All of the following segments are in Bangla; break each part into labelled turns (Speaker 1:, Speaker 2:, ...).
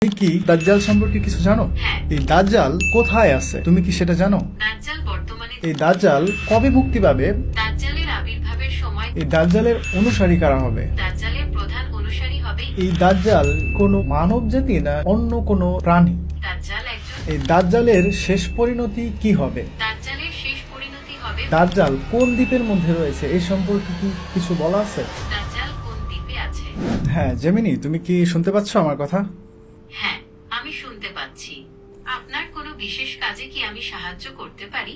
Speaker 1: তুমি কি দাজ্জাল সম্পর্কে কিছু জানো?
Speaker 2: হ্যাঁ।
Speaker 1: এই দাজ্জাল কোথায় আছে তুমি কি সেটা জানো?
Speaker 2: দাজ্জাল বর্তমানে
Speaker 1: এই দাজ্জাল কবে মুক্তি পাবে?
Speaker 2: দাজ্জালের আবির্ভাবের সময়
Speaker 1: এই দাজ্জালের অনুসারী কারা হবে?
Speaker 2: দাজ্জালের প্রধান অনুসারী হবে
Speaker 1: এই দাজ্জাল কোনো মানব জাতি না অন্য কোনো প্রাণী?
Speaker 2: দাজ্জাল একজন
Speaker 1: এই দাজ্জালের শেষ পরিণতি কি হবে?
Speaker 2: দাজ্জালের শেষ পরিণতি হবে
Speaker 1: দাজ্জাল কোন দ্বীপের মধ্যে রয়েছে এই সম্পর্কে কি কিছু বলা আছে?
Speaker 2: দাজ্জাল কোন দ্বীপে আছে।
Speaker 1: হ্যাঁ জেমিনি, তুমি কি শুনতে পাচ্ছ আমার কথা?
Speaker 2: হ্যাঁ, আমি শুনতে পাচ্ছি। আপনার কোনো বিশেষ কাজে কি আমি সাহায্য করতে পারি?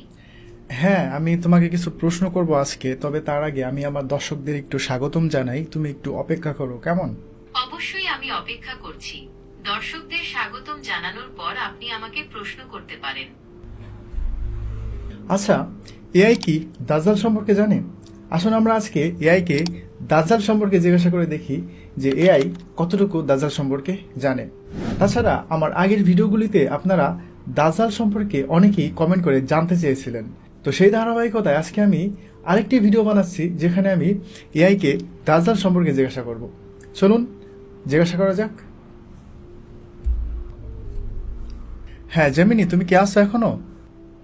Speaker 1: হ্যাঁ, আমি তোমাকে কিছু প্রশ্ন করব আজকে, তবে তার আগে আমি আমার দর্শকদের একটু স্বাগতম জানাই। তুমি একটু অপেক্ষা করো, কেমন?
Speaker 2: অবশ্যই আমি অপেক্ষা করছি। দর্শকদের স্বাগতম জানানোর পর আপনি আমাকে প্রশ্ন করতে পারেন।
Speaker 1: আচ্ছা, এআই কি দাজ্জাল সম্পর্কে জানে? আসুন আমরা আজকে এআই কে দাজ্জাল সম্পর্কে জিজ্ঞাসা করে দেখি যে এআই কতটুকু দাজ্জাল সম্পর্কে জানে। তাছাড়া আমার আগের ভিডিওগুলিতে আপনারা দাজ্জাল সম্পর্কে অনেকেই কমেন্ট করে জানতে চেয়েছিলেন, তো সেই ধারাবাহিকতায় আজকে আমি আরেকটি ভিডিও বানাচ্ছি যেখানে আমি এআই কে দাজ্জাল সম্পর্কে জিজ্ঞাসা করব। চলুন জিজ্ঞাসা করা যাক। হ্যাঁ জেমিনি, তুমি কি আসছো এখনো?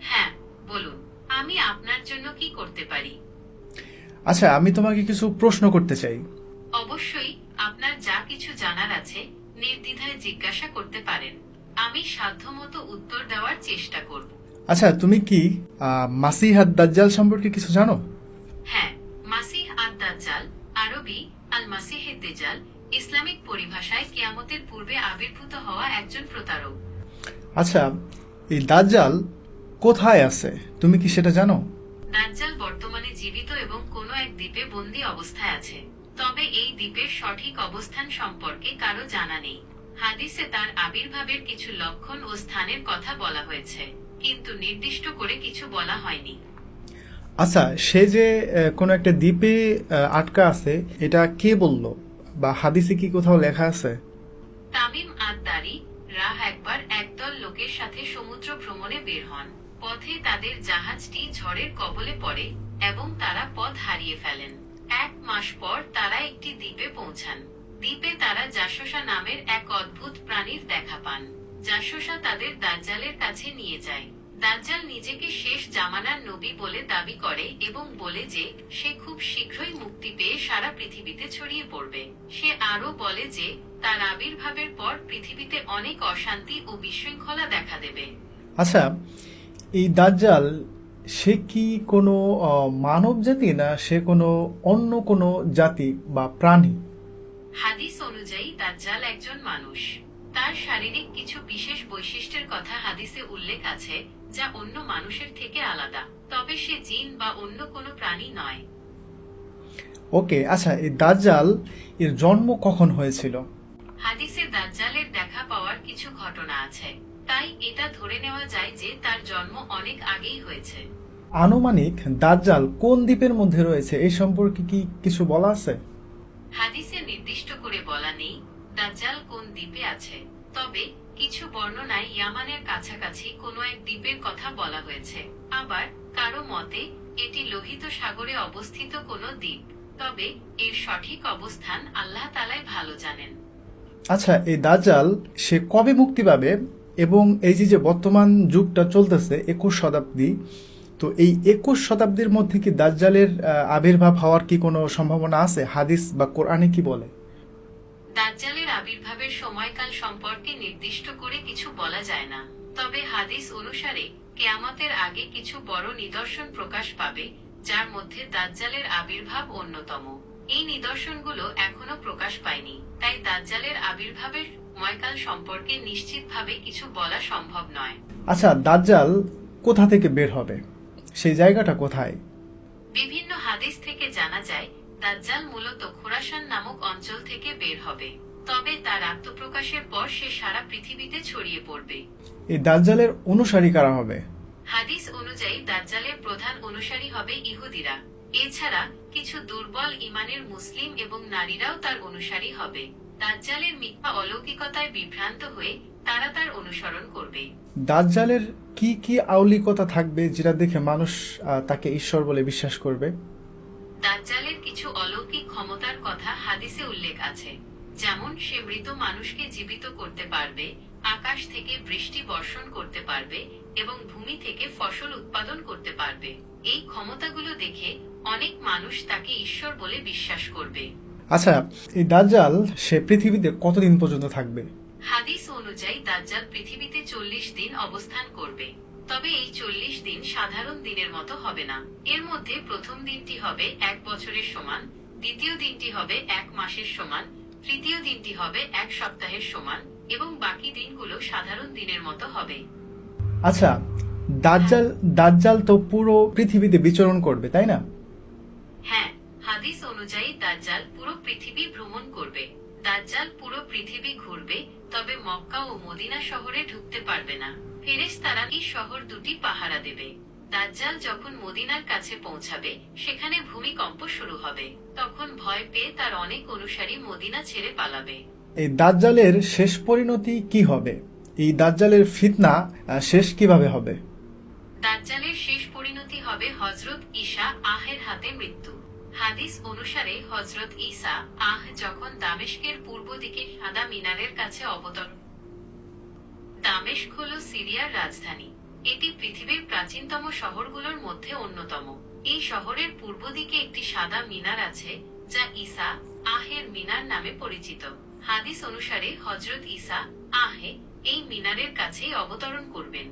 Speaker 2: হ্যাঁ, বলুন, আমি আপনার জন্য কি করতে পারি?
Speaker 1: আচ্ছা, আমি তোমাকে কিছু প্রশ্ন করতে চাই।
Speaker 2: অবশ্যই, আপনার যা কিছু জানার আছে নির্দ্বিধায় জিজ্ঞাসা করতে পারেন। আমি সাধ্যমতো উত্তর দেওয়ার চেষ্টা করব।
Speaker 1: আচ্ছা, তুমি কি মাসিহ দাজ্জাল সম্পর্কে কিছু জানো?
Speaker 2: হ্যাঁ, মাসিহ আদ-দাজ্জাল, আরবি আল মাসিহেদ দাজ্জাল, ইসলামিক পরিভাষায় কিয়ামতের পূর্বে আবির্ভূত হওয়া একজন প্রতারক।
Speaker 1: আচ্ছা, এই দাজ্জাল কোথায় আছে তুমি কি সেটা জানো?
Speaker 2: দাজ্জাল বর্তমানে জীবিত এবং কোনো এক দ্বীপে বন্দী অবস্থায় আছে। তবে এই দ্বীপের সঠিক অবস্থান সম্পর্কে কারো জানা নেই। হাদিসে তার আবির্ভাবের কিছু লক্ষণ ও স্থানের কথা বলা হয়েছে, কিন্তু নির্দিষ্ট করে কিছু বলা হয়নি।
Speaker 1: আচ্ছা, সে যে কোনো একটা দ্বীপে আটকা আছে, এটা কে বললো বা হাদিসে কি কোথাও লেখা আছে?
Speaker 2: তামিম আদ-দারি রাহ একবার একদল লোকের সাথে সমুদ্র ভ্রমণে বের হন। পথে তাদের জাহাজটি ঝড়ের কবলে পড়ে এবং তারা পথ হারিয়ে ফেলেন। 1 মাস পর তারা একটি দ্বীপে পৌঁছান। দ্বীপে তারা জাসোসা নামের এক অদ্ভুত প্রাণীর দেখা পান। জাসোসা তাদের দাজ্জালের কাছে নিয়ে যায়। দাজ্জাল নিজেকে শেষ জামানার নবী বলে দাবি করে এবং বলে যে সে খুব শীঘ্রই মুক্তি পেয়ে সারা পৃথিবীতে ছড়িয়ে পড়বে। সে আরো বলে যে তার আবির্ভাবের পর পৃথিবীতে অনেক অশান্তি ও বিশৃঙ্খলা দেখা দেবে।
Speaker 1: আচ্ছা, এই দাজ্জাল সে কি কোনো মানব জাতি না সে কোনো অন্য কোনো জাতি বা প্রাণী?
Speaker 2: হাদিস অনুযায়ী দাজ্জাল একজন মানুষ। তার শারীরিক কিছু বিশেষ বৈশিষ্ট্যের কথা হাদিসে উল্লেখ আছে যা অন্য মানুষের থেকে আলাদা, তবে সে জিন বা অন্য কোনো প্রাণী নয়।
Speaker 1: ওকে, আচ্ছা, এই দাজ্জাল এর জন্ম কখন হয়েছিল?
Speaker 2: হাদিসে দাজ্জালের দেখা পাওয়ার কিছু ঘটনা আছে, তাই এটা ধরে নেওয়া যায় যে তার জন্ম অনেক আগেই হয়েছে।
Speaker 1: আনুমানিক দাজ্জাল কোন দ্বীপের মধ্যে রয়েছে এই সম্পর্কে কি কিছু বলা আছে?
Speaker 2: হাদিসে নির্দিষ্ট করে বলা নেই দাজ্জাল কোন দ্বীপে আছে, তবে কিছু বর্ণনায় ইয়ামানের কাছাকাছি কোনো এক দ্বীপের কথা বলা হয়েছে। আবার কারো মতে এটি লোহিত সাগরে অবস্থিত কোনো দ্বীপ, তবে এর সঠিক অবস্থান আল্লাহ তাআলাই ভালো জানেন।
Speaker 1: আচ্ছা, এই দাজ্জাল সে কবে মুক্তি পাবে? এবং এই যে বর্তমান যুগটা চলতেছে 21 শতাব্দী, তো এই 21 শতাব্দীর মধ্যে কি দাজ্জালের আবির্ভাব হওয়ার কি কোনো সম্ভাবনা আছে? হাদিস বা কোরআনে কি বলে?
Speaker 2: দাজ্জালের আবির্ভাবের সময়কাল সম্পর্কে নির্দিষ্ট করে কিছু বলা যায় না, তবে হাদিস অনুসারে কিয়ামতের আগে কিছু বড় নিদর্শন প্রকাশ পাবে, যার মধ্যে দাজ্জালের আবির্ভাব অন্যতম। এই নিদর্শনগুলো এখনো প্রকাশ পায়নি, তাই দাজ্জালের আবির্ভাবের সময়কাল সম্পর্কে নিশ্চিতভাবে কিছু বলা সম্ভব নয়।
Speaker 1: আচ্ছা, দাজ্জাল কোথা থেকে বের হবে, সেই জায়গাটা কোথায়?
Speaker 2: বিভিন্ন হাদিস থেকে জানা যায় দাজ্জাল মূলত খোরাসান নামক অঞ্চল থেকে বের হবে, তবে তার আত্মপ্রকাশের পর সে সারা পৃথিবীতে ছড়িয়ে পড়বে।
Speaker 1: এই দাজ্জালের অনুসারী কারা হবে?
Speaker 2: হাদিস অনুযায়ী দাজ্জালের প্রধান অনুসারী হবে ইহুদিরা। এছাড়া কিছু দুর্বল ঈমানের মুসলিম এবং নারীরাও তার অনুসারী হবে। দাজ্জালের মিথ্যা অলৌকিকতায় বিভ্রান্ত হয়ে তারা তার অনুসরণ করবে।
Speaker 1: দাজ্জালের কি কি আউলিকতা থাকবে যেটা দেখে মানুষ তাকে ঈশ্বর বলে বিশ্বাস করবে?
Speaker 2: দাজ্জালের কিছু অলৌকিক ক্ষমতার কথা হাদিসে উল্লেখ আছে, যেমন সে মৃত মানুষকে জীবিত করতে পারবে, আকাশ থেকে বৃষ্টি বর্ষণ করতে পারবে এবং ভূমি থেকে ফসল উৎপাদন করতে পারবে। এই ক্ষমতাগুলো দেখে অনেক মানুষ তাকে ঈশ্বর বলে বিশ্বাস করবে।
Speaker 1: আচ্ছা, এই দাজ্জাল সে পৃথিবীতে কতদিন পর্যন্ত থাকবে?
Speaker 2: হাদিস অনুযায়ী দাজ্জাল পৃথিবীতে 40 দিন অবস্থান করবে। তবে এই 40 দিন সাধারণ দিনের মতো হবে না। এর মধ্যে প্রথম দিনটি হবে 1 বছরের সমান, দ্বিতীয় দিনটি হবে 1 মাসের সমান, তৃতীয় দিনটি হবে 1 সপ্তাহের সমান এবং বাকি দিনগুলো সাধারণ দিনের মতো হবে।
Speaker 1: আচ্ছা, দাজ্জাল দাজ্জাল তো পুরো পৃথিবীতে বিচরণ করবে, তাই না?
Speaker 2: হ্যাঁ, হাদিস অনুযায়ী দাজ্জাল পুরো পৃথিবী ভ্রমণ করবে। দাজ্জাল পুরো পৃথিবী ঘুরবে, তবে মক্কা ও মদিনা শহরে ঢুকতে পারবে না। ফেরেশতারা এই শহর দুটি পাহারা দেবে। দাজ্জাল যখন মদিনার কাছে পৌঁছাবে, সেখানে ভূমিকম্প শুরু হবে। তখন ভয় পেয়ে তার অনেক অনুসারী মদিনা ছেড়ে পালাবে।
Speaker 1: এই দাজ্জালের শেষ পরিণতি কি হবে? এই দাজ্জালের ফিতনা শেষ কিভাবে হবে?
Speaker 2: দাজ্জালের শেষ পরিণতি হবে হযরত ঈসা আহের হাতে মৃত্যু। হাদিস অনুসারে হযরত ঈসা আহ যখন দামেস্কের পূর্ব দিকে সাদা মিনারের কাছে অবতরণ। দামেস্ক হল সিরিয়ার রাজধানী। এটি পৃথিবীর প্রাচীনতম শহরগুলোর মধ্যে অন্যতম। এই শহরের পূর্ব দিকে একটি সাদা মিনার আছে, যা ঈসা আহের মিনার নামে পরিচিত। হাদিস অনুসারে হযরত ঈসা আহে এই মিনারের কাছেই অবতরণ করবেন।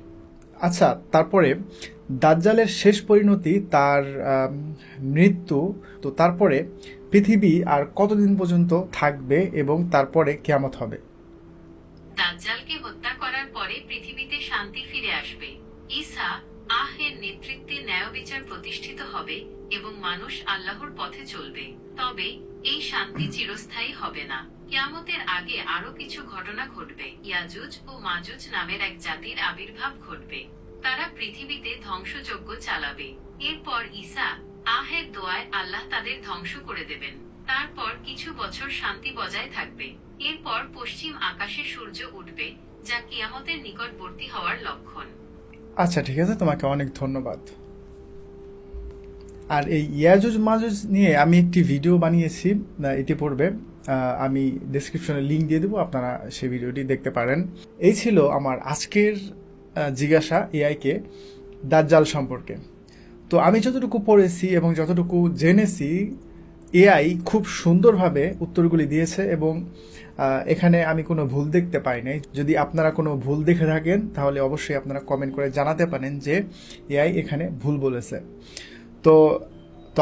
Speaker 1: আচ্ছা, তারপরে দাজ্জালের শেষ পরিণতি তার মৃত্যু। তো তারপরে পৃথিবী আর কতদিন পর্যন্ত থাকবে এবং তারপরে কিয়ামত হবে?
Speaker 2: দাজ্জালকে হত্যা করার পরে পৃথিবীতে শান্তি ফিরে আসবে। ঈসা আহের নেতৃত্বে ন্যায় বিচার প্রতিষ্ঠিত হবে এবং মানুষ আল্লাহর পথে চলবে। তবে এই শান্তি চিরস্থায়ী হবে না। কিয়ামতের আগে আরো কিছু ঘটনা ঘটবে। ইয়াজুজ ও মাজুজ নামের এক জাতির আবির্ভাব ঘটবে। তারা পৃথিবীতে ধ্বংসযজ্ঞ চালাবে। এরপর ঈসা আহের দোয়ায় আল্লাহ তাদের ধ্বংস করে দেবেন। তারপর কিছু বছর শান্তি বজায় থাকবে। এরপর পশ্চিম আকাশে সূর্য উঠবে, যা কিয়ামতের নিকটবর্তী হওয়ার লক্ষণ।
Speaker 1: আচ্ছা, ঠিক আছে, তোমাকে অনেক ধন্যবাদ। আর এই ইয়াজুজ মাজুজ নিয়ে আমি একটি ভিডিও বানিয়েছি ইতিপূর্বে। আমি ডেসক্রিপশনে লিংক দিয়ে দেবো, আপনারা সেই ভিডিওটি দেখতে পারেন। এই ছিল আমার আজকের জিজ্ঞাসা এআইকে দাজ্জাল সম্পর্কে। তো আমি যতটুকু পড়েছি এবং যতটুকু জেনেছি, এআই খুব সুন্দরভাবে উত্তরগুলি দিয়েছে এবং এখানে আমি কোনো ভুল দেখতে পাই নাই। যদি আপনারা কোনো ভুল দেখে থাকেন তাহলে অবশ্যই আপনারা কমেন্ট করে জানাতে পারেন যে এআই এখানে ভুল বলেছে। তো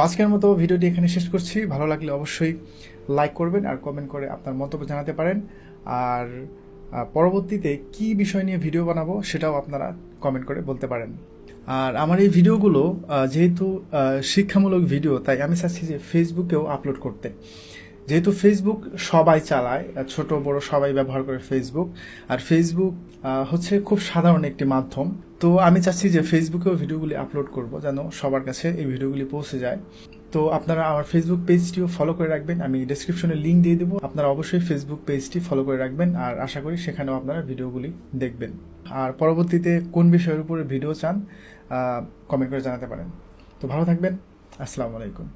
Speaker 1: আজকের মতো ভিডিওটি এখানে শেষ করছি। ভালো লাগলে অবশ্যই লাইক করবেন আর কমেন্ট করে আপনার মন্তব্য জানাতে পারেন। আর পরবর্তীতে কি বিষয় নিয়ে ভিডিও বানাবো সেটাও আপনারা কমেন্ট করে বলতে পারেন। আর আমার এই ভিডিওগুলো যেহেতু শিক্ষামূলক ভিডিও, তাই আমি চাচ্ছি যে ফেসবুকেও আপলোড করতে। যেহেতু ফেসবুক সবাই চালায়, ছোট বড় সবাই ব্যবহার করে ফেসবুক। আর ফেসবুক হচ্ছে খুব সাধারণ একটি মাধ্যম। তো আমি চাচ্ছি যে ফেসবুকেও ভিডিওগুলি আপলোড করব, যেন সবার কাছে এই ভিডিওগুলি পৌঁছে যায়। তো আপনারা আমার ফেসবুক পেজটিও ফলো করে রাখবেন। আমি ডেসক্রিপশনে লিংক দিয়ে দেবো, আপনারা অবশ্যই ফেসবুক পেজটি ফলো করে রাখবেন। আর আশা করি সেখানেও আপনারা ভিডিওগুলি দেখবেন। আর পরবর্তীতে কোন বিষয়ের উপরে ভিডিও চান কমেন্ট করে জানাতে পারেন। তো ভালো থাকবেন। আসসালামু আলাইকুম।